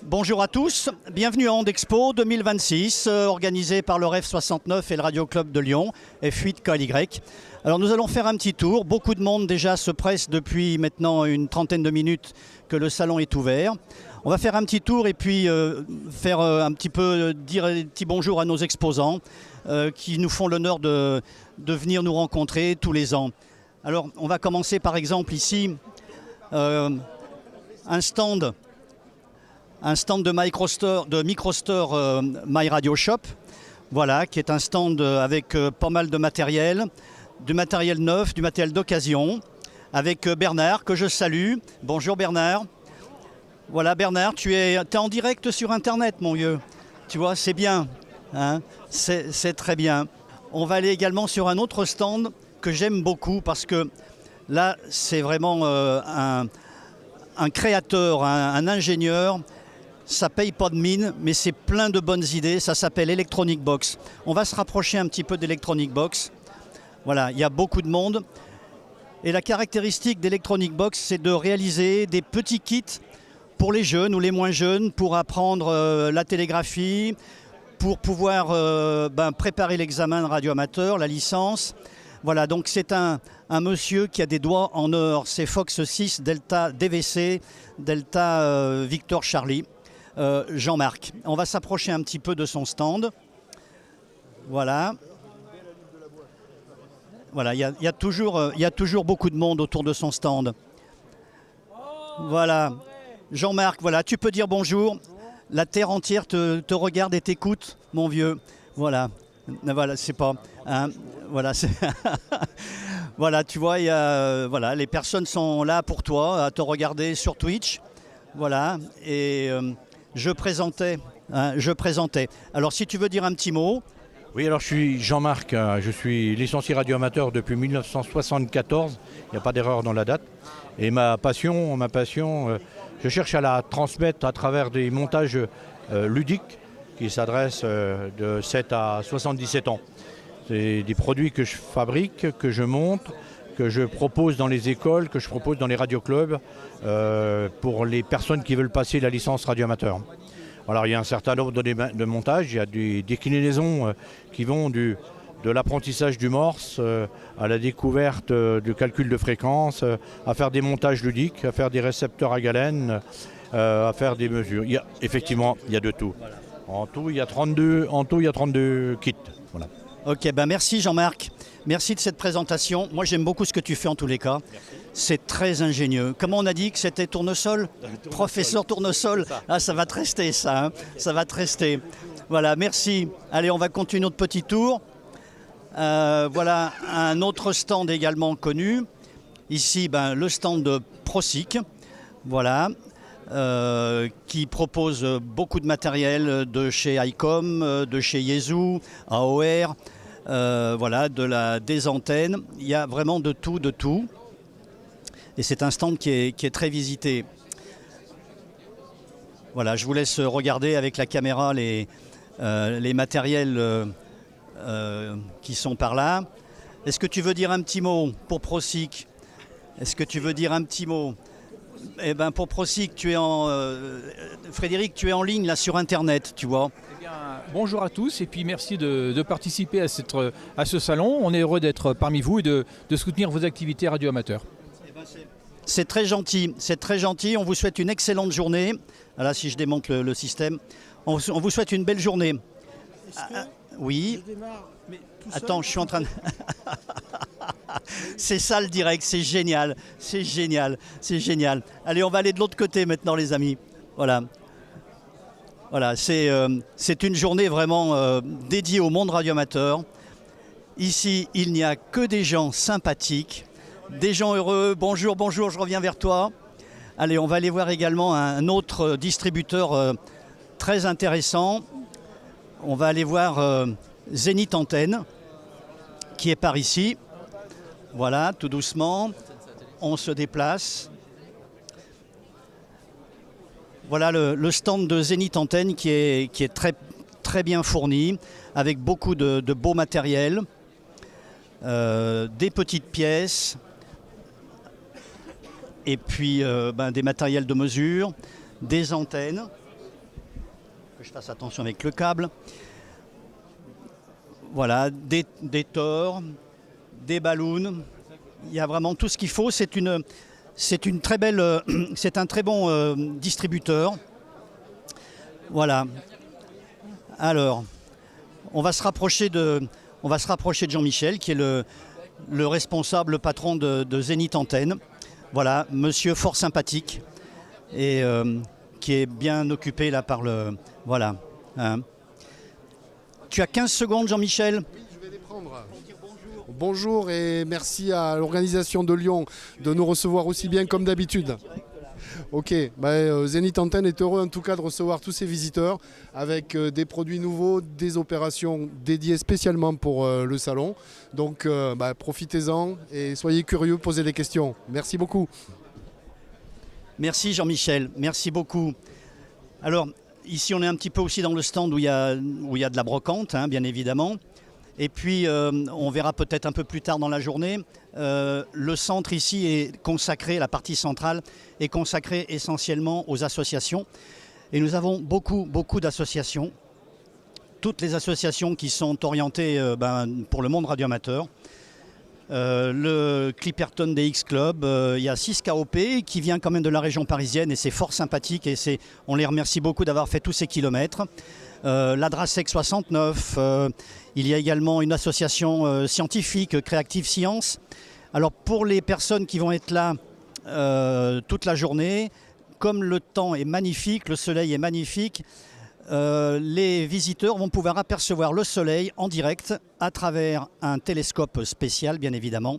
Bonjour à tous, bienvenue à Ondexpo 2026, organisé par le REF 69 et le Radio Club de Lyon, F8KY. Alors nous allons faire un petit tour, beaucoup de monde déjà se presse depuis maintenant une trentaine de minutes que le salon est ouvert. On va faire un petit tour et puis faire un petit peu, dire un petit bonjour à nos exposants qui nous font l'honneur de venir nous rencontrer tous les ans. Alors on va commencer par exemple ici, un stand de Microstore My Radio Shop, voilà, qui est un stand avec pas mal de matériel, du matériel neuf, du matériel d'occasion, avec Bernard, que je salue. Bonjour Bernard. Voilà Bernard, tu es en direct sur Internet, mon vieux. Tu vois, c'est bien, hein, c'est très bien. On va aller également sur un autre stand que j'aime beaucoup parce que là, c'est vraiment un créateur, un ingénieur. Ça paye pas de mine, mais c'est plein de bonnes idées. Ça s'appelle Electronic Box. On va se rapprocher un petit peu d'Electronic Box. Voilà, il y a beaucoup de monde. Et la caractéristique d'Electronic Box, c'est de réaliser des petits kits pour les jeunes ou les moins jeunes, pour apprendre la télégraphie, pour pouvoir préparer l'examen de radioamateur, la licence. Voilà, donc c'est un monsieur qui a des doigts en or. C'est Fox 6 Delta DVC, Delta Victor Charlie. Jean-Marc. On va s'approcher un petit peu de son stand. Voilà. Voilà, il y a toujours beaucoup de monde autour de son stand. Voilà. Jean-Marc, voilà, tu peux dire bonjour. La terre entière te regarde et t'écoute, mon vieux. Voilà. Voilà, c'est pas... Hein, voilà, voilà, tu vois, voilà, les personnes sont là pour toi, à te regarder sur Twitch. Voilà, et... Je présentais. Alors, si tu veux dire un petit mot. Oui, alors je suis Jean-Marc, je suis licencié radioamateur depuis 1974, il n'y a pas d'erreur dans la date. Et ma passion, je cherche à la transmettre à travers des montages ludiques qui s'adressent de 7 à 77 ans. C'est des produits que je fabrique, que je monte, que je propose dans les écoles, que je propose dans les radioclubs pour les personnes qui veulent passer la licence radioamateur. Alors il y a un certain nombre de montages, il y a des déclinaisons qui vont de l'apprentissage du morse à la découverte du calcul de fréquence, à faire des montages ludiques, à faire des récepteurs à galène, à faire des mesures. Effectivement, il y a de tout. En tout, il y a 32 kits. Voilà. Ok, merci Jean-Marc. Merci de cette présentation. Moi, j'aime beaucoup ce que tu fais en tous les cas. C'est très ingénieux. Comment on a dit que c'était Tournesol ? Professeur Tournesol. Ah, ça va te rester, ça. Hein, ça va te rester. Voilà, merci. Allez, on va continuer notre petit tour. Voilà un autre stand également connu. Ici, le stand de Prosic. Voilà. Qui propose beaucoup de matériel de chez ICOM, de chez Yaesu, AOR. Voilà, des antennes, il y a vraiment de tout. Et c'est un stand qui est très visité. Voilà, je vous laisse regarder avec la caméra les matériels qui sont par là. Est-ce que tu veux dire un petit mot pour Prosic ? Est-ce que tu veux dire un petit mot ? Eh bien, pour Prosic, Frédéric, tu es en ligne là sur Internet, tu vois. Eh bien, bonjour à tous et puis merci de participer à ce salon. On est heureux d'être parmi vous et de soutenir vos activités radioamateurs. C'est très gentil, On vous souhaite une excellente journée. Là, si je démonte le système, on vous souhaite une belle journée. Oui. Attends, je suis en train de... C'est ça le direct, c'est génial. Allez, on va aller de l'autre côté maintenant, les amis. Voilà, c'est une journée vraiment dédiée au monde radioamateur. Ici, il n'y a que des gens sympathiques, des gens heureux. Bonjour, je reviens vers toi. Allez, on va aller voir également un autre distributeur très intéressant. On va aller voir Zénith Antenne, qui est par ici. Voilà, tout doucement, on se déplace. Voilà le stand de Zénith Antenne qui est très, très bien fourni, avec beaucoup de beaux matériels, des petites pièces, et puis des matériels de mesure, des antennes. Que je fasse attention avec le câble. Voilà, des tors, des ballons. Il y a vraiment tout ce qu'il faut. C'est une très belle, c'est un très bon distributeur. Voilà. Alors, on va se rapprocher de Jean-Michel, qui est le responsable, le patron de Zénith Antenne. Voilà, monsieur fort sympathique et qui est bien occupé là par le... Voilà. Hein. Tu as 15 secondes, Jean-Michel. Oui, je vais les prendre. Bonjour et merci à l'organisation de Lyon de nous recevoir aussi bien comme d'habitude. Ok, Zénith Antenne est heureux en tout cas de recevoir tous ces visiteurs avec des produits nouveaux, des opérations dédiées spécialement pour le salon. Donc profitez-en et soyez curieux, posez des questions. Merci beaucoup. Merci Jean-Michel, merci beaucoup. Alors ici on est un petit peu aussi dans le stand où il y a de la brocante, hein, bien évidemment. Et puis on verra peut-être un peu plus tard dans la journée, le centre ici est consacré, la partie centrale est consacrée essentiellement aux associations. Et nous avons beaucoup d'associations, toutes les associations qui sont orientées pour le monde radioamateur. Le Clipperton DX Club, il y a 6 KOP qui vient quand même de la région parisienne et c'est fort sympathique et on les remercie beaucoup d'avoir fait tous ces kilomètres. La DRASEC 69, il y a également une association scientifique, Creative Science. Alors pour les personnes qui vont être là toute la journée, comme le temps est magnifique, le soleil est magnifique, les visiteurs vont pouvoir apercevoir le soleil en direct à travers un télescope spécial, bien évidemment.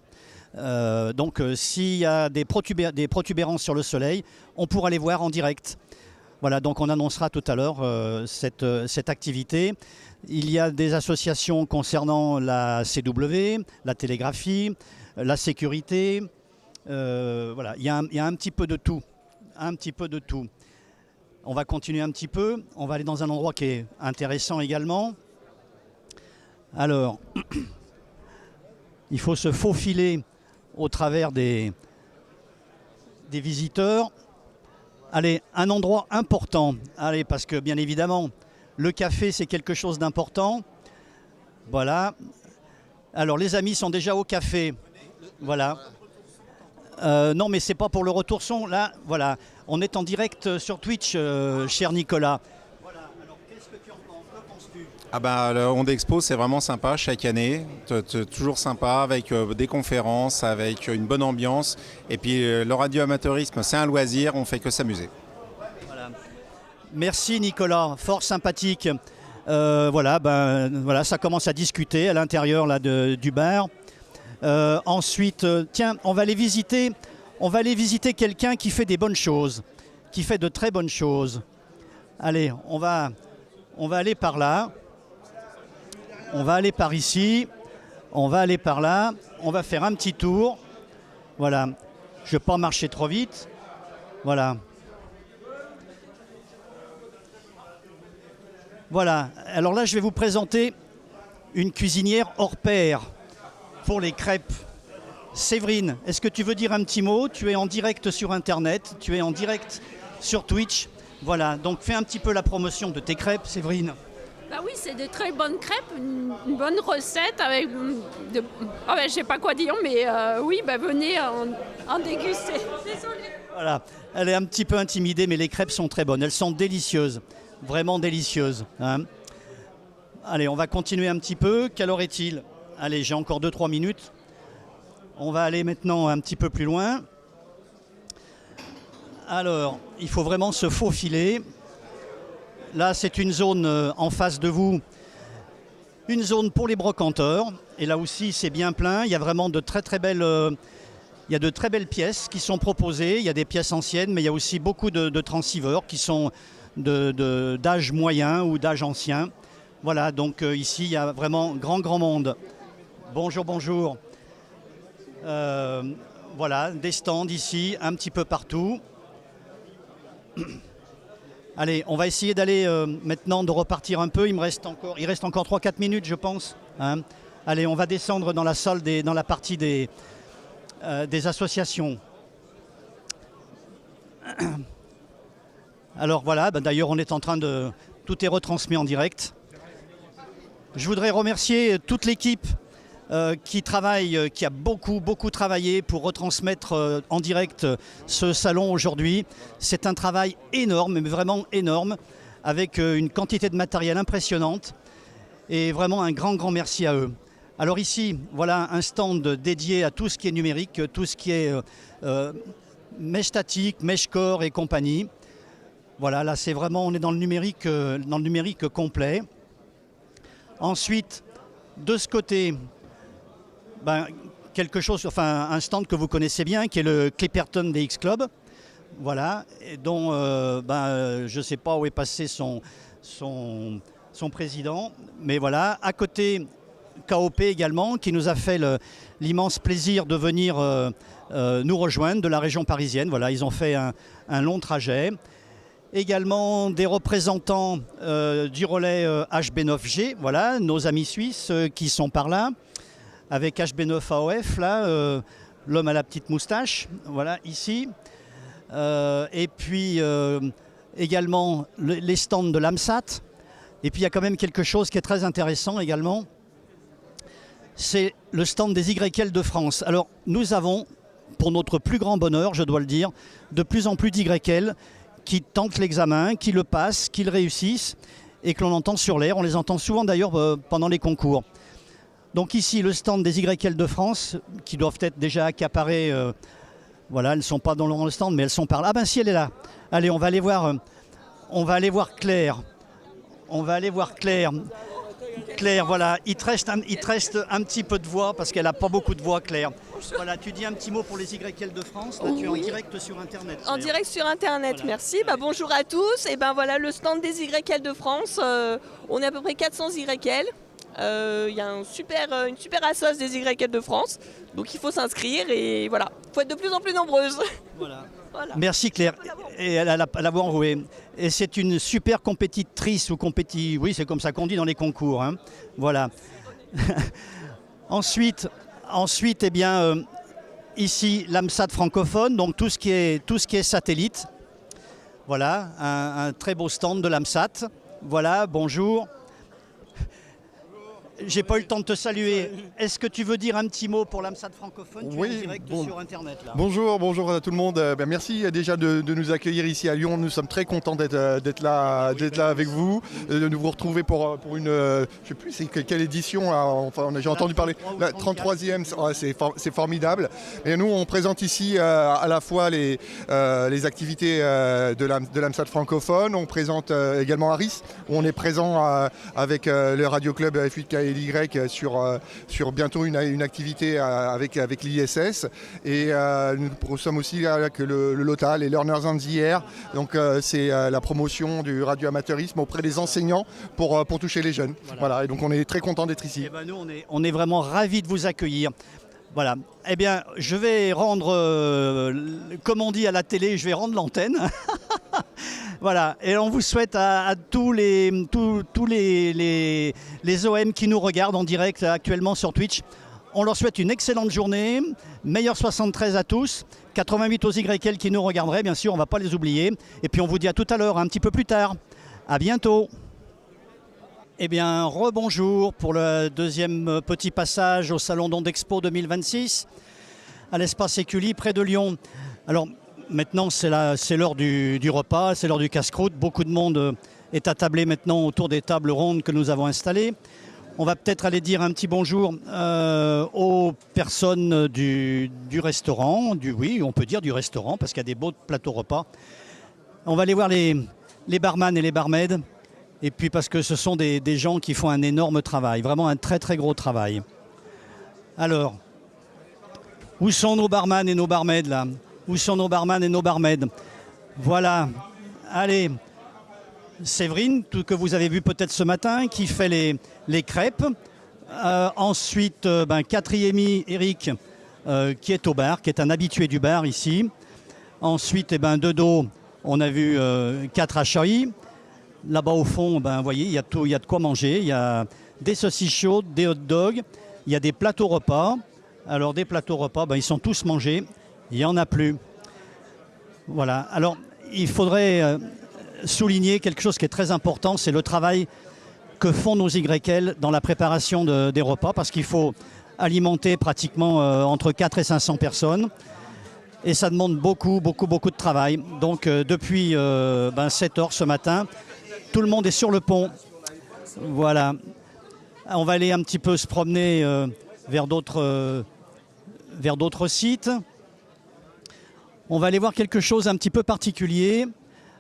Donc s'il y a des protubérances sur le soleil, on pourra les voir en direct. Voilà, donc on annoncera tout à l'heure cette activité. Il y a des associations concernant la CW, la télégraphie, la sécurité. Voilà, il y a un petit peu de tout. Un petit peu de tout. On va continuer un petit peu. On va aller dans un endroit qui est intéressant également. Alors, il faut se faufiler au travers des visiteurs. Allez, un endroit important. Allez, parce que bien évidemment, le café, c'est quelque chose d'important. Voilà. Alors, les amis sont déjà au café. Voilà. Non, mais c'est pas pour le retour son. Là, voilà. On est en direct sur Twitch, cher Nicolas. Voilà. Alors, qu'est-ce que tu en penses? Que penses-tu? Le Onde Expo, c'est vraiment sympa chaque année. Toujours sympa avec des conférences, avec une bonne ambiance. Et puis, le radioamateurisme, c'est un loisir. On fait que s'amuser. Voilà. Merci Nicolas, fort sympathique. Voilà, ça commence à discuter à l'intérieur là, du bar. Ensuite, tiens, on va aller visiter quelqu'un qui fait des bonnes choses, qui fait de très bonnes choses. Allez, on va aller par là. On va aller par ici. On va aller par là. On va faire un petit tour. Voilà. Je ne vais pas marcher trop vite. Voilà. Voilà. Alors là, je vais vous présenter une cuisinière hors pair pour les crêpes. Séverine, est-ce que tu veux dire un petit mot? Tu es en direct sur Internet, tu es en direct sur Twitch. Voilà, donc fais un petit peu la promotion de tes crêpes, Séverine. Bah oui, c'est de très bonnes crêpes, une bonne recette avec je sais pas quoi dire, mais venez en déguster. Désolée. Voilà, elle est un petit peu intimidée, mais les crêpes sont très bonnes. Elles sont délicieuses, vraiment délicieuses. Hein. Allez, on va continuer un petit peu. Quelle heure est-il? Allez, j'ai encore 2-3 minutes. On va aller maintenant un petit peu plus loin. Alors, il faut vraiment se faufiler. Là, c'est une zone en face de vous, une zone pour les brocanteurs. Et là aussi, c'est bien plein. Il y a vraiment de très belles pièces qui sont proposées. Il y a des pièces anciennes, mais il y a aussi beaucoup de transceivers qui sont d'âge moyen ou d'âge ancien. Voilà, donc ici, il y a vraiment grand monde. Bonjour. Voilà, des stands ici, un petit peu partout. Allez, on va essayer d'aller maintenant, de repartir un peu. Il reste encore 3-4 minutes, je pense. Hein. Allez, on va descendre dans la salle, dans la partie des associations. Alors voilà, d'ailleurs, on est en train de Tout est retransmis en direct. Je voudrais remercier toute l'équipe qui travaille, qui a beaucoup travaillé pour retransmettre en direct ce salon aujourd'hui. C'est un travail énorme, mais vraiment énorme, avec une quantité de matériel impressionnante. Et vraiment un grand merci à eux. Alors ici, voilà un stand dédié à tout ce qui est numérique, tout ce qui est mèche statique, mèche core et compagnie. Voilà, là c'est vraiment, on est dans le numérique complet. Ensuite, de ce côté, quelque chose, enfin un stand que vous connaissez bien, qui est le Clipperton DX Club. Voilà, et dont je ne sais pas où est passé son président, mais voilà, à côté KOP également, qui nous a fait l'immense plaisir de venir nous rejoindre de la région parisienne. Voilà, ils ont fait un long trajet. Également des représentants du relais HB9G, voilà, nos amis suisses qui sont par là, avec HB9AOF, là, l'homme à la petite moustache, voilà, ici. Et puis également les stands de l'AMSAT. Et puis il y a quand même quelque chose qui est très intéressant également, c'est le stand des YL de France. Alors nous avons, pour notre plus grand bonheur, je dois le dire, de plus en plus d'YL qui tentent l'examen, qui le passent, qui le réussissent et que l'on entend sur l'air. On les entend souvent d'ailleurs pendant les concours. Donc ici le stand des YL de France, qui doivent être déjà accaparés. Voilà, elles ne sont pas dans le stand, mais elles sont par là. Ah ben si, elle est là. Allez, on va aller voir Claire. On va aller voir Claire. Claire, voilà, il te reste un petit peu de voix, parce qu'elle n'a pas beaucoup de voix, Claire. Voilà, tu dis un petit mot pour les YL de France. Là, tu es en direct sur Internet. En direct sur Internet, voilà. Merci. Bonjour à tous. Et voilà le stand des YL de France. On est à peu près 400 YL. Il y a une super assoce des YL de France. Donc il faut s'inscrire et voilà. Il faut être de plus en plus nombreuses. Voilà. Voilà. Merci Claire. Et elle a la voix enrouée. Et c'est une super compétitrice ou oui, c'est comme ça qu'on dit dans les concours. Hein. Voilà. Ensuite, eh bien, ici l'AMSAT francophone, donc tout ce qui est satellite. Voilà, un très beau stand de l'AMSAT. Voilà, bonjour. J'ai pas eu le temps de te saluer. Est-ce que tu veux dire un petit mot pour l'AMSAT francophone? Tu es en direct sur Internet. Là. Bonjour à tout le monde. Merci déjà de nous accueillir ici à Lyon. Nous sommes très contents d'être là avec vous, de vous retrouver pour une, je sais plus c'est quelle édition. Là, enfin, j'ai entendu parler. La 33e, c'est formidable. Et nous, on présente ici à la fois les activités de l'AMSAT francophone. On présente également Aris, où on est présent avec le Radio Club F8K sur bientôt une activité avec l'ISS et nous sommes aussi là que le LOTA, les Learners and the Air, donc c'est la promotion du radioamateurisme auprès des enseignants pour toucher les jeunes. Voilà, et donc on est très content d'être ici. Et nous on est vraiment ravis de vous accueillir. Voilà, eh bien je vais rendre, comme on dit à la télé, je vais rendre l'antenne. Voilà, et on vous souhaite à tous les OM qui nous regardent en direct actuellement sur Twitch, on leur souhaite une excellente journée, meilleur 73 à tous, 88 aux YL qui nous regarderaient, bien sûr, on ne va pas les oublier. Et puis on vous dit à tout à l'heure, un petit peu plus tard. À bientôt. Eh bien, rebonjour pour le deuxième petit passage au Salon d'Ondexpo 2026 à l'espace Écully près de Lyon. Alors, maintenant, c'est l'heure du repas, c'est l'heure du casse-croûte. Beaucoup de monde est attablé maintenant autour des tables rondes que nous avons installées. On va peut-être aller dire un petit bonjour aux personnes du restaurant, oui, on peut dire du restaurant, parce qu'il y a des beaux plateaux repas. On va aller voir les barman et les barmaids, et puis parce que ce sont des gens qui font un énorme travail, vraiment un très très gros travail. Alors, où sont nos barman et nos barmaids là ? Où sont nos barman et nos barmaids ? Voilà, allez, Séverine, que vous avez vu peut-être ce matin, qui fait les crêpes. Ensuite, Catriémi, Eric, qui est au bar, qui est un habitué du bar ici. Ensuite, de dos, on a vu 4 Achaï. Là-bas au fond, vous voyez, il y a de quoi manger. Il y a des saucisses chaudes, des hot dogs, il y a des plateaux repas. Alors des plateaux repas, ils sont tous mangés. Il n'y en a plus. Voilà. Alors, il faudrait souligner quelque chose qui est très important, c'est le travail que font nos YL dans la préparation des repas, parce qu'il faut alimenter pratiquement entre 4 et 500 personnes. Et ça demande beaucoup de travail. Donc depuis 7 heures ce matin, tout le monde est sur le pont. Voilà. On va aller un petit peu se promener vers d'autres sites. On va aller voir quelque chose un petit peu particulier.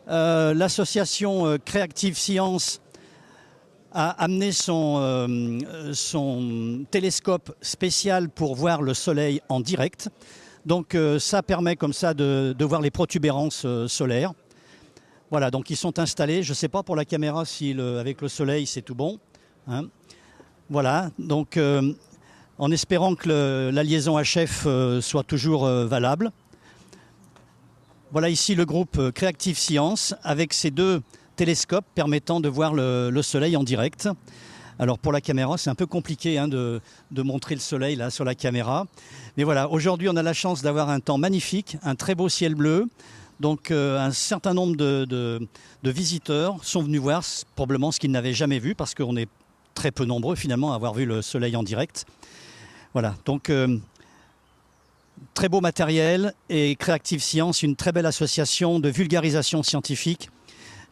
L'association Creative Science a amené son télescope spécial pour voir le soleil en direct. Donc ça permet comme ça de voir les protubérances solaires. Voilà, donc ils sont installés. Je ne sais pas pour la caméra si avec le soleil c'est tout bon. Hein. Voilà, donc en espérant que la liaison HF soit toujours valable. Voilà ici le groupe Creative Science avec ses 2 télescopes permettant de voir le soleil en direct. Alors pour la caméra, c'est un peu compliqué de montrer le soleil là sur la caméra. Mais voilà, aujourd'hui on a la chance d'avoir un temps magnifique, un très beau ciel bleu. Donc un certain nombre de visiteurs sont venus voir probablement ce qu'ils n'avaient jamais vu, parce qu'on est très peu nombreux finalement à avoir vu le soleil en direct. Voilà, donc très beau matériel, et Creative Science, une très belle association de vulgarisation scientifique.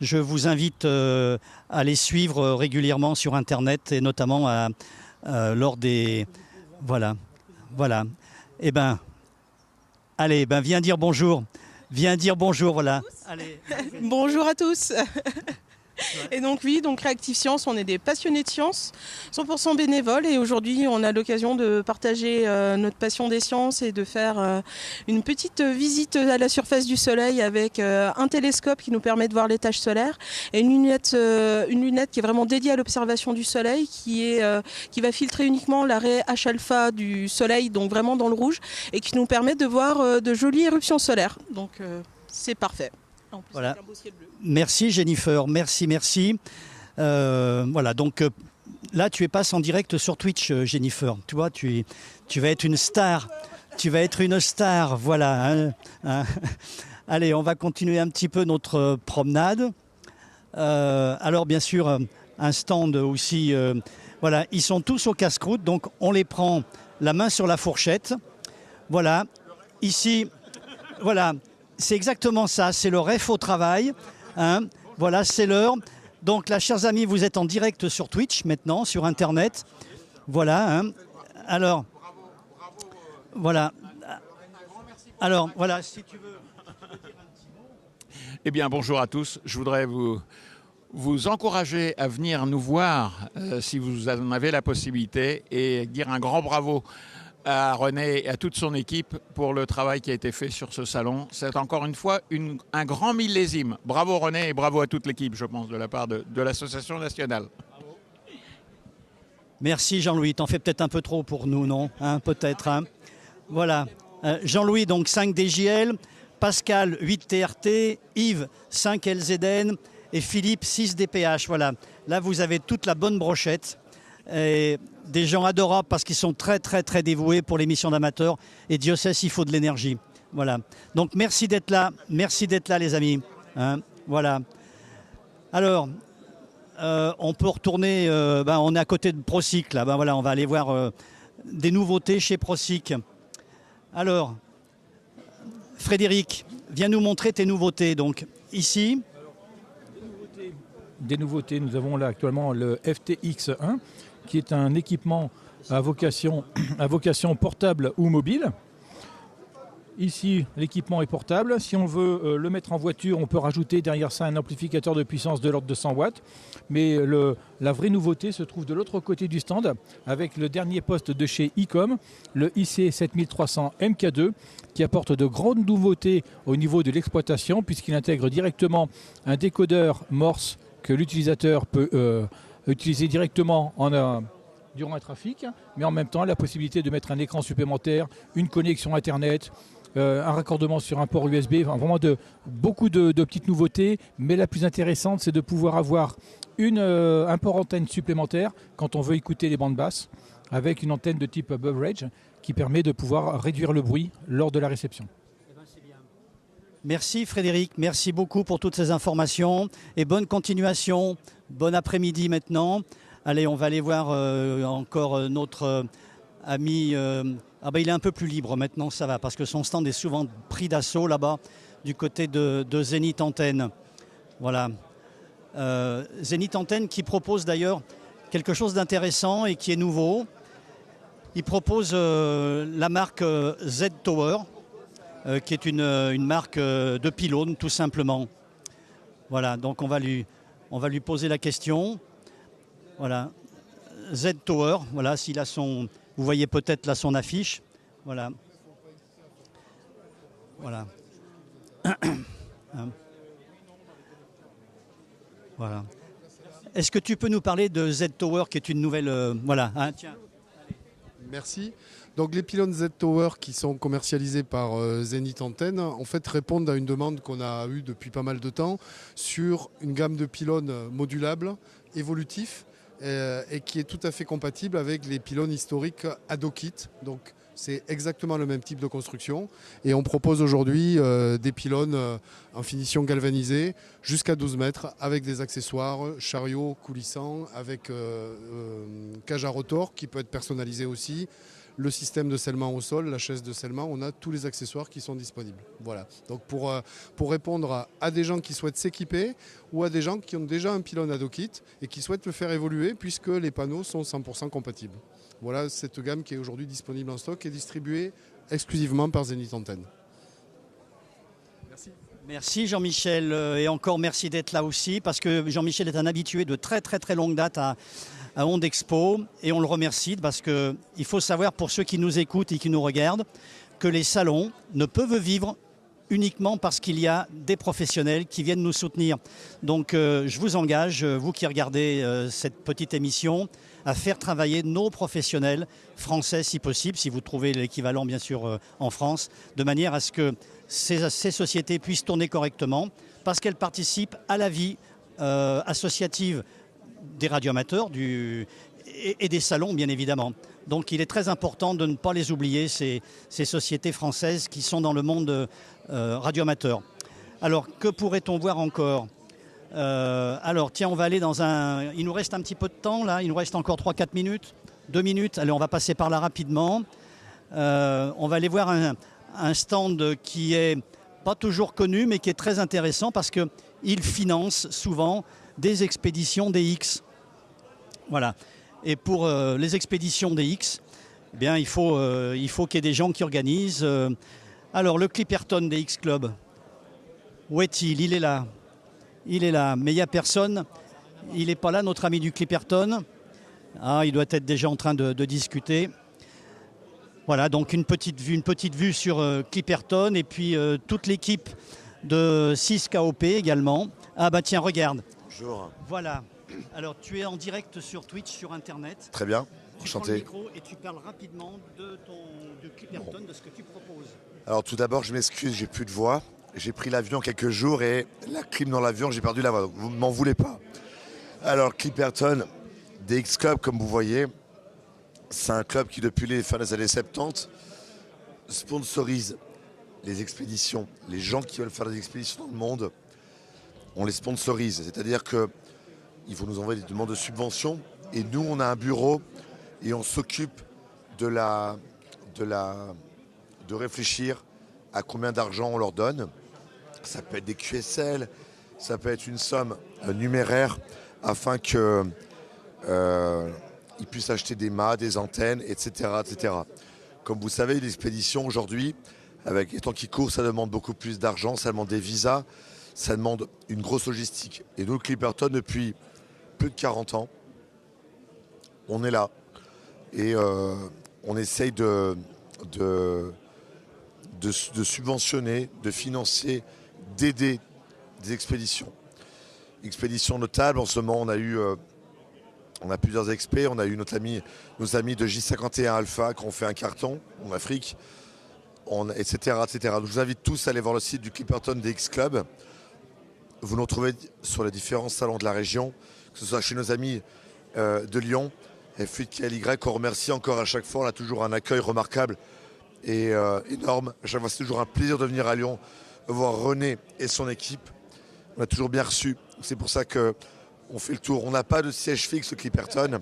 Je vous invite à les suivre régulièrement sur Internet, et notamment lors des... Voilà. Eh bien, allez, viens dire bonjour. Viens dire bonjour, voilà. Allez. Bonjour à tous. Et donc oui, donc Creative Science, on est des passionnés de sciences, 100% bénévoles, et aujourd'hui on a l'occasion de partager notre passion des sciences et de faire une petite visite à la surface du soleil avec un télescope qui nous permet de voir les taches solaires, et une lunette qui est vraiment dédiée à l'observation du soleil, qui va filtrer uniquement la raie H-alpha du soleil, donc vraiment dans le rouge, et qui nous permet de voir de jolies éruptions solaires. Donc c'est parfait. En plus, voilà. Avec un beau ciel bleu. Merci Jennifer, merci. Voilà, donc là tu passes en direct sur Twitch, Jennifer. Tu vois, tu vas être une star. Tu vas être une star, voilà. Allez, on va continuer un petit peu notre promenade. Alors bien sûr, un stand aussi. Voilà, ils sont tous au casse-croûte, donc on les prend la main sur la fourchette. Voilà, ici, voilà. C'est exactement ça, c'est le ref au travail. Hein. Voilà, c'est l'heure. Donc là, chers amis, vous êtes en direct sur Twitch maintenant, sur Internet. Voilà. Hein. Alors, voilà. Alors, voilà, si tu veux dire un petit mot. Eh bien, bonjour à tous. Je voudrais vous encourager à venir nous voir si vous en avez la possibilité, et dire un grand bravo à René et à toute son équipe pour le travail qui a été fait sur ce salon. C'est encore une fois un grand millésime. Bravo René, et bravo à toute l'équipe, je pense, de la part de l'association nationale. Merci Jean-Louis, t'en fais peut-être un peu trop pour nous, non, hein, peut-être. Hein. Voilà. Jean-Louis, donc 5 DJL, Pascal 8 TRT, Yves 5 LZN et Philippe 6 DPH. Voilà. Là, vous avez toute la bonne brochette. Et des gens adorables parce qu'ils sont très dévoués pour les missions d'amateurs, et Dieu sait s'il faut de l'énergie. Voilà. Donc merci d'être là les amis. Hein, voilà. Alors, on peut retourner, on est à côté de Procyc là. Voilà, on va aller voir des nouveautés chez Procyc. Alors, Frédéric, viens nous montrer tes nouveautés. Donc ici. Des nouveautés, nous avons là actuellement le FTX1, qui est un équipement à vocation portable ou mobile. Ici, l'équipement est portable. Si on veut le mettre en voiture, on peut rajouter derrière ça un amplificateur de puissance de l'ordre de 100 watts. Mais la vraie nouveauté se trouve de l'autre côté du stand, avec le dernier poste de chez ICOM, le IC7300 MK2, qui apporte de grandes nouveautés au niveau de l'exploitation, puisqu'il intègre directement un décodeur Morse que l'utilisateur peut utiliser directement durant un trafic, mais en même temps la possibilité de mettre un écran supplémentaire, une connexion Internet, un raccordement sur un port USB, enfin, vraiment beaucoup de petites nouveautés, mais la plus intéressante, c'est de pouvoir avoir un port antenne supplémentaire quand on veut écouter les bandes basses, avec une antenne de type Beverage qui permet de pouvoir réduire le bruit lors de la réception. Merci Frédéric, merci beaucoup pour toutes ces informations et bonne continuation. Bon après-midi maintenant. Allez, on va aller voir encore notre ami. Il est un peu plus libre maintenant, ça va, parce que son stand est souvent pris d'assaut là-bas, du côté de Zénith Antenne. Voilà. Zénith Antenne qui propose d'ailleurs quelque chose d'intéressant et qui est nouveau. Il propose la marque Z-Tower, qui est une marque de pylônes tout simplement. Voilà, donc on va lui poser la question. Voilà, Z-Tower, voilà, s'il a son... Vous voyez peut-être là son affiche. Voilà. Voilà. Voilà. Est-ce que tu peux nous parler de Z-Tower qui est une nouvelle... voilà, hein, tiens. Merci. Donc les pylônes Z-Tower qui sont commercialisés par Zénith Antenne en fait répondent à une demande qu'on a eue depuis pas mal de temps sur une gamme de pylônes modulables, évolutifs et qui est tout à fait compatible avec les pylônes historiques Adokit. Donc c'est exactement le même type de construction et on propose aujourd'hui des pylônes en finition galvanisée jusqu'à 12 mètres avec des accessoires, chariots coulissants, avec cage à rotor qui peut être personnalisé aussi. Le système de scellement au sol, la chaise de scellement, on a tous les accessoires qui sont disponibles. Voilà. Donc pour répondre à des gens qui souhaitent s'équiper ou à des gens qui ont déjà un pylône Adokit et qui souhaitent le faire évoluer puisque les panneaux sont 100% compatibles. Voilà cette gamme qui est aujourd'hui disponible en stock et distribuée exclusivement par Zénith Antenne. Merci. Merci Jean-Michel et encore merci d'être là aussi parce que Jean-Michel est un habitué de très très très longue date à Ondexpo et on le remercie parce qu'il faut savoir pour ceux qui nous écoutent et qui nous regardent que les salons ne peuvent vivre uniquement parce qu'il y a des professionnels qui viennent nous soutenir. Donc je vous engage, vous qui regardez cette petite émission, à faire travailler nos professionnels français si possible, si vous trouvez l'équivalent bien sûr en France, de manière à ce que ces sociétés puissent tourner correctement parce qu'elles participent à la vie associative des radioamateurs et des salons bien évidemment. Donc il est très important de ne pas les oublier, ces sociétés françaises qui sont dans le monde radioamateur. Alors que pourrait-on voir encore ? Alors tiens, on va aller dans un... Il nous reste un petit peu de temps là, il nous reste encore 3-4 minutes, 2 minutes, allez on va passer par là rapidement. On va aller voir un stand qui est pas toujours connu mais qui est très intéressant parce qu'il finance souvent des expéditions DX. Voilà. Et pour les expéditions DX, eh bien, il faut qu'il y ait des gens qui organisent. Alors, le Clipperton DX Club, où est-il ? Il est là. Il est là. Mais il n'y a personne. Il n'est pas là, notre ami du Clipperton. Ah, il doit être déjà en train de discuter. Voilà, donc une petite vue sur Clipperton et puis toute l'équipe de 6KOP également. Ah bah tiens, regarde. Bonjour. Voilà. Alors tu es en direct sur Twitch, sur Internet. Très bien, tu prends enchanté. le micro et tu parles rapidement de Clipperton, de ce que tu proposes. Alors tout d'abord, je m'excuse, j'ai plus de voix. J'ai pris l'avion quelques jours et la clim dans l'avion, j'ai perdu la voix. Donc vous ne m'en voulez pas. Alors Clipperton, DX Club, comme vous voyez, c'est un club qui depuis les fins des années 70 sponsorise les expéditions. Les gens qui veulent faire des expéditions dans le monde, on les sponsorise. C'est-à-dire qu'ils vont nous envoyer des demandes de subventions et nous, on a un bureau et on s'occupe de réfléchir à combien d'argent on leur donne. Ça peut être des QSL, ça peut être une somme numéraire afin qu'ils puissent acheter des mâts, des antennes, etc., etc. Comme vous savez, l'expédition aujourd'hui, avec les temps qui courent, ça demande beaucoup plus d'argent, ça demande des visas, ça demande une grosse logistique. Et nous, Clipperton, depuis plus de 40 ans, on est là. Et on essaye de subventionner, de financer, d'aider des expéditions. Expéditions notables, en ce moment, on a plusieurs experts, on a eu nos amis de J51 Alpha qui ont fait un carton en Afrique, etc., etc. Donc, je vous invite tous à aller voir le site du Clipperton DX Club. Vous nous retrouvez sur les différents salons de la région, que ce soit chez nos amis de Lyon, F8KLY, qu'on remercie encore à chaque fois. On a toujours un accueil remarquable et énorme. À chaque fois, c'est toujours un plaisir de venir à Lyon, voir René et son équipe. On a toujours bien reçu. C'est pour ça qu'on fait le tour. On n'a pas de siège fixe au Clipperton.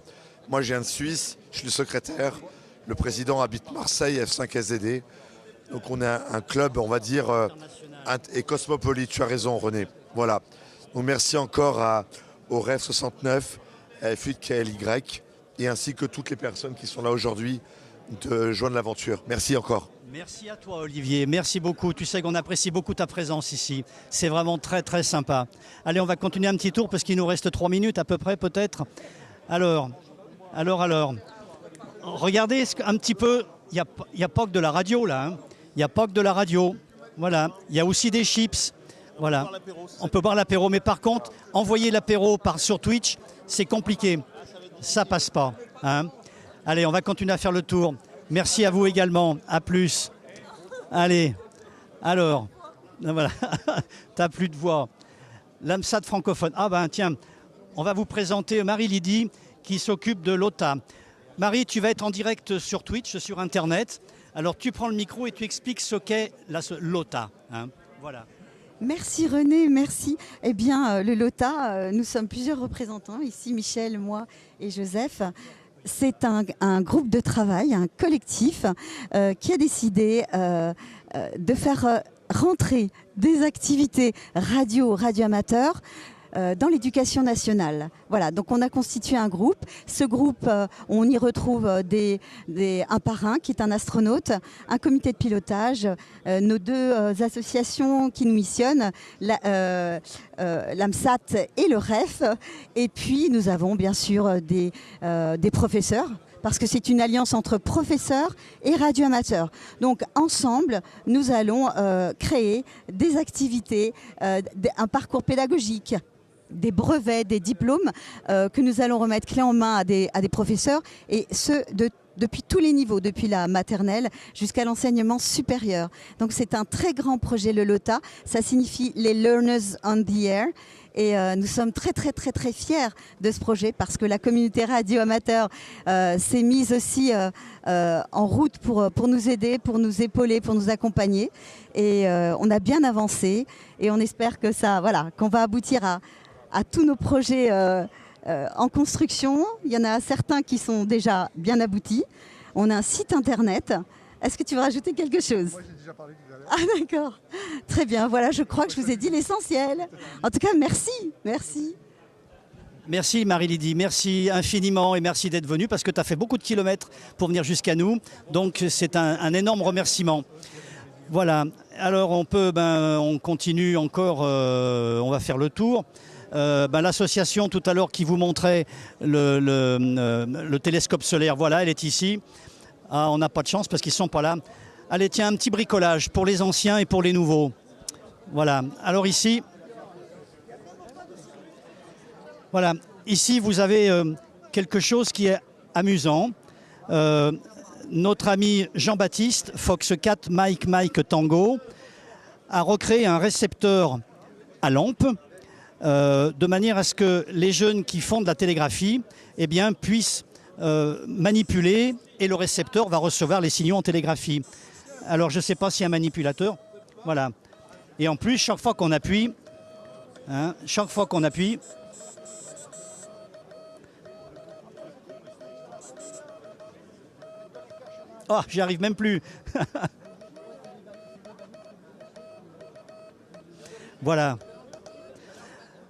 Moi, je viens de Suisse, je suis le secrétaire. Le président habite Marseille, F5SDD. Donc on a un club, on va dire, et cosmopolite. Tu as raison, René. Voilà. Donc merci encore au REF 69, à F8 KLY, et ainsi que toutes les personnes qui sont là aujourd'hui de joindre l'aventure. Merci encore. Merci à toi, Olivier. Merci beaucoup. Tu sais qu'on apprécie beaucoup ta présence ici. C'est vraiment très, très sympa. Allez, on va continuer un petit tour parce qu'il nous reste 3 minutes à peu près, peut-être. Alors. Regardez un petit peu. Il n'y a pas que de la radio, là. Hein. Il n'y a pas que de la radio. Voilà. Il y a aussi des chips. Voilà. On peut boire l'apéro. Mais par contre, envoyer l'apéro sur Twitch, c'est compliqué. Ça passe pas. Hein. Allez, on va continuer à faire le tour. Merci à vous également. À plus. Allez. Alors. Voilà. T'as plus de voix. L'AMSAT francophone. Ah ben tiens, on va vous présenter Marie-Lydie qui s'occupe de l'OTA. Marie, tu vas être en direct sur Twitch, sur Internet. Alors tu prends le micro et tu expliques ce qu'est l'OTA. Hein. Voilà. Merci René, merci. Eh bien, le LOTA, nous sommes plusieurs représentants, ici Michel, moi et Joseph. C'est un groupe de travail, un collectif qui a décidé de faire rentrer des activités radio-amateurs dans l'éducation nationale. Voilà, donc on a constitué un groupe. Ce groupe, on y retrouve un parrain qui est un astronaute, un comité de pilotage, nos 2 associations qui nous missionnent, l'AMSAT et le REF. Et puis nous avons bien sûr des professeurs, parce que c'est une alliance entre professeurs et radioamateurs. Donc ensemble, nous allons créer des activités, un parcours pédagogique, des brevets, des diplômes que nous allons remettre clé en main à des professeurs, et ce depuis tous les niveaux, depuis la maternelle jusqu'à l'enseignement supérieur. Donc c'est un très grand projet, le LOTA. Ça signifie les Learners on the Air. Et nous sommes très fiers de ce projet, parce que la communauté radio-amateur s'est mise aussi en route pour nous aider, pour nous épauler, pour nous accompagner. Et on a bien avancé, et on espère que qu'on va aboutir à tous nos projets en construction. Il y en a certains qui sont déjà bien aboutis. On a un site internet. Est-ce que tu veux rajouter quelque chose? Moi, j'ai déjà parlé tout à l'heure. Ah d'accord. Très bien. Voilà, je crois que je vous ai dit l'essentiel. En tout cas, merci. Merci. Merci Marie-Lydie, merci infiniment et merci d'être venue, parce que tu as fait beaucoup de kilomètres pour venir jusqu'à nous. Donc c'est un énorme remerciement. Voilà. Alors on continue encore, on va faire le tour. L'association tout à l'heure qui vous montrait le télescope solaire, voilà, elle est ici. Ah, on n'a pas de chance parce qu'ils ne sont pas là. Allez, tiens, un petit bricolage pour les anciens et pour les nouveaux. Voilà. Alors ici, vous avez quelque chose qui est amusant. Notre ami Jean-Baptiste, Fox 4 Mike Tango, a recréé un récepteur à lampe, de manière à ce que les jeunes qui font de la télégraphie puissent manipuler, et le récepteur va recevoir les signaux en télégraphie. Alors je ne sais pas s'il y a un manipulateur. Voilà. Et en plus, chaque fois qu'on appuie, oh, j'y arrive même plus. Voilà.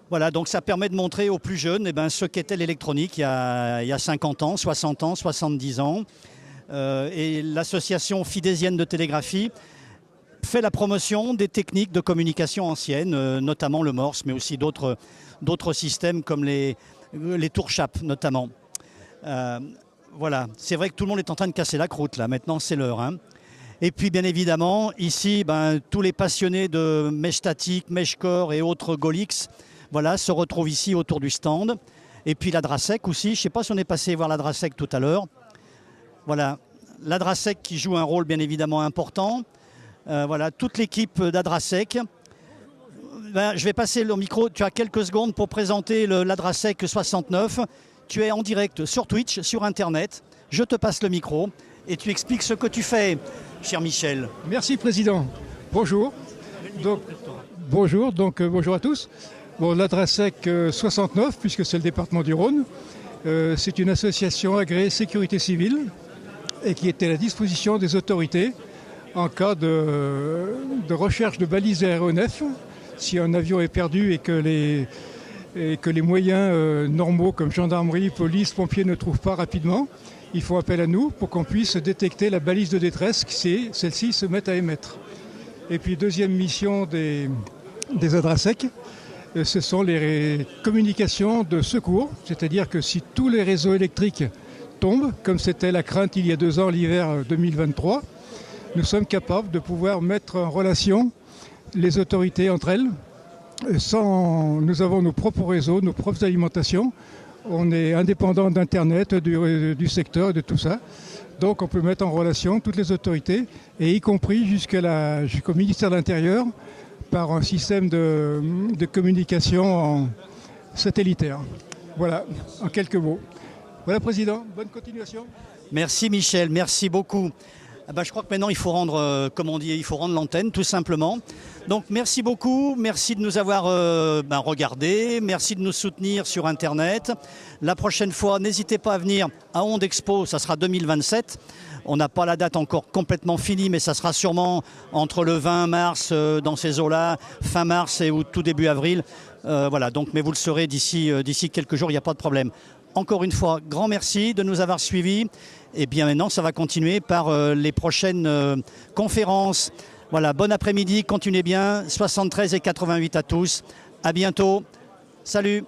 Voilà, donc ça permet de montrer aux plus jeunes ce qu'était l'électronique il y a 50 ans, 60 ans, 70 ans. Et l'association fidésienne de télégraphie fait la promotion des techniques de communication anciennes, notamment le Morse, mais aussi d'autres systèmes comme les tours-chapes notamment. Voilà, c'est vrai que tout le monde est en train de casser la croûte là, maintenant c'est l'heure. Hein. Et puis bien évidemment, ici, tous les passionnés de mèche statique, mèche core et autres Golix, voilà, se retrouvent ici autour du stand. Et puis la Drasec aussi, je ne sais pas si on est passé voir la Drasec tout à l'heure. Voilà, la Drasec qui joue un rôle bien évidemment important. Voilà, toute l'équipe d'Adrasec. Je vais passer le micro, tu as quelques secondes pour présenter l'Adrasec 69. Tu es en direct sur Twitch, sur Internet. Je te passe le micro et tu expliques ce que tu fais, cher Michel. Merci Président. Bonjour. Donc, bonjour à tous. Bon, l'Adrasec 69, puisque c'est le département du Rhône, c'est une association agréée sécurité civile et qui était à la disposition des autorités en cas de recherche de balises aéronefs. Si un avion est perdu et que les moyens normaux comme gendarmerie, police, pompiers ne trouvent pas rapidement, ils font appel à nous pour qu'on puisse détecter la balise de détresse si celle-ci se met à émettre. Et puis deuxième mission des Adrasec, ce sont les communications de secours, c'est-à-dire que si tous les réseaux électriques tombent, comme c'était la crainte il y a 2 ans, l'hiver 2023, nous sommes capables de pouvoir mettre en relation les autorités entre elles. Nous avons nos propres réseaux, nos propres alimentations. On est indépendant d'Internet, du secteur et de tout ça. Donc on peut mettre en relation toutes les autorités, et y compris jusqu'au ministère de l'Intérieur, par un système de communication satellitaire. Voilà, en quelques mots. Voilà, Président, bonne continuation. Merci Michel, merci beaucoup. Je crois que maintenant il faut rendre, il faut rendre l'antenne tout simplement. Donc merci beaucoup, merci de nous avoir regardés, merci de nous soutenir sur Internet. La prochaine fois, n'hésitez pas à venir à Onde Expo, ça sera 2027. On n'a pas la date encore complètement finie, mais ça sera sûrement entre le 20 mars dans ces eaux-là, fin mars ou tout début avril. Voilà, donc, mais vous le saurez d'ici quelques jours, il n'y a pas de problème. Encore une fois, grand merci de nous avoir suivis. Et bien maintenant, ça va continuer par les prochaines conférences. Voilà, bon après-midi, continuez bien. 73 et 88 à tous. À bientôt. Salut.